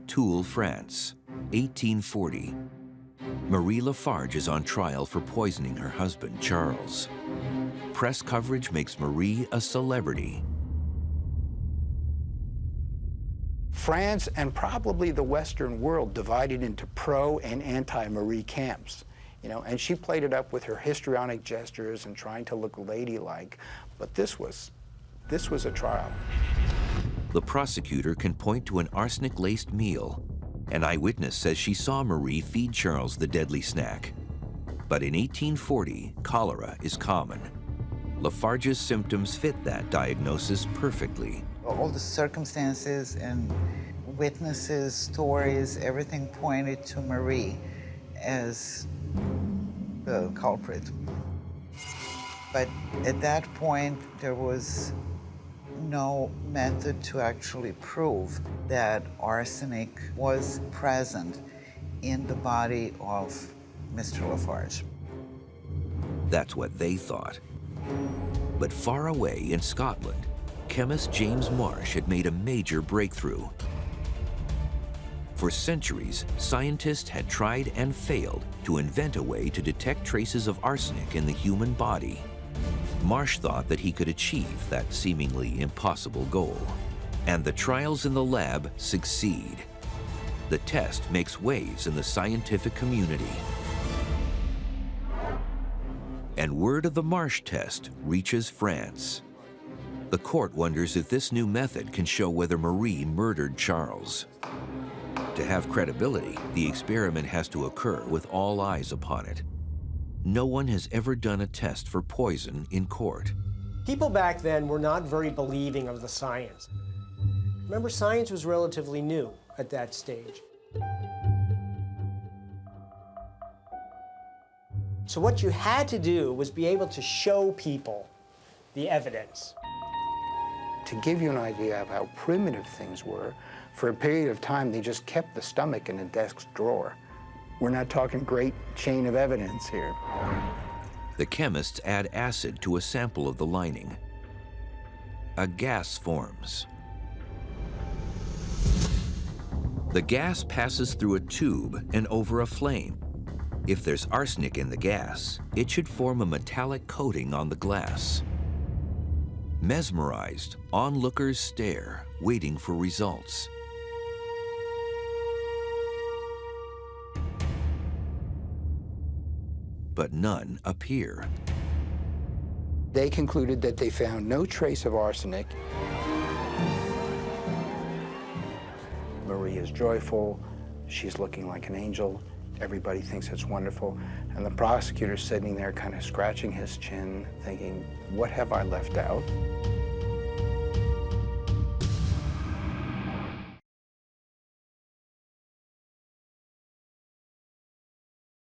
Toul, France, 1840. Marie Lafarge is on trial for poisoning her husband, Charles. Press coverage makes Marie a celebrity. France and probably the Western world divided into pro and anti-Marie camps. And she played it up with her histrionic gestures and trying to look ladylike, but this was a trial. The prosecutor can point to an arsenic-laced meal. An eyewitness says she saw Marie feed Charles the deadly snack. But in 1840, cholera is common. Lafarge's symptoms fit that diagnosis perfectly. All the circumstances and witnesses, stories, everything pointed to Marie as the culprit. But at that point, there was no method to actually prove that arsenic was present in the body of Mr. Lafarge. That's what they thought. But far away in Scotland, chemist James Marsh had made a major breakthrough. For centuries, scientists had tried and failed to invent a way to detect traces of arsenic in the human body. Marsh thought that he could achieve that seemingly impossible goal. And the trials in the lab succeed. The test makes waves in the scientific community. And word of the Marsh test reaches France. The court wonders if this new method can show whether Marie murdered Charles. To have credibility, the experiment has to occur with all eyes upon it. No one has ever done a test for poison in court. People back then were not very believing of the science. Remember, science was relatively new at that stage. So what you had to do was be able to show people the evidence. To give you an idea of how primitive things were, for a period of time, they just kept the stomach in a desk drawer. We're not talking great chain of evidence here. The chemists add acid to a sample of the lining. A gas forms. The gas passes through a tube and over a flame. If there's arsenic in the gas, it should form a metallic coating on the glass. Mesmerized, onlookers stare, waiting for results. But none appear. They concluded that they found no trace of arsenic. Marie is joyful. She's looking like an angel. Everybody thinks it's wonderful. And the prosecutor's sitting there kind of scratching his chin, thinking, what have I left out?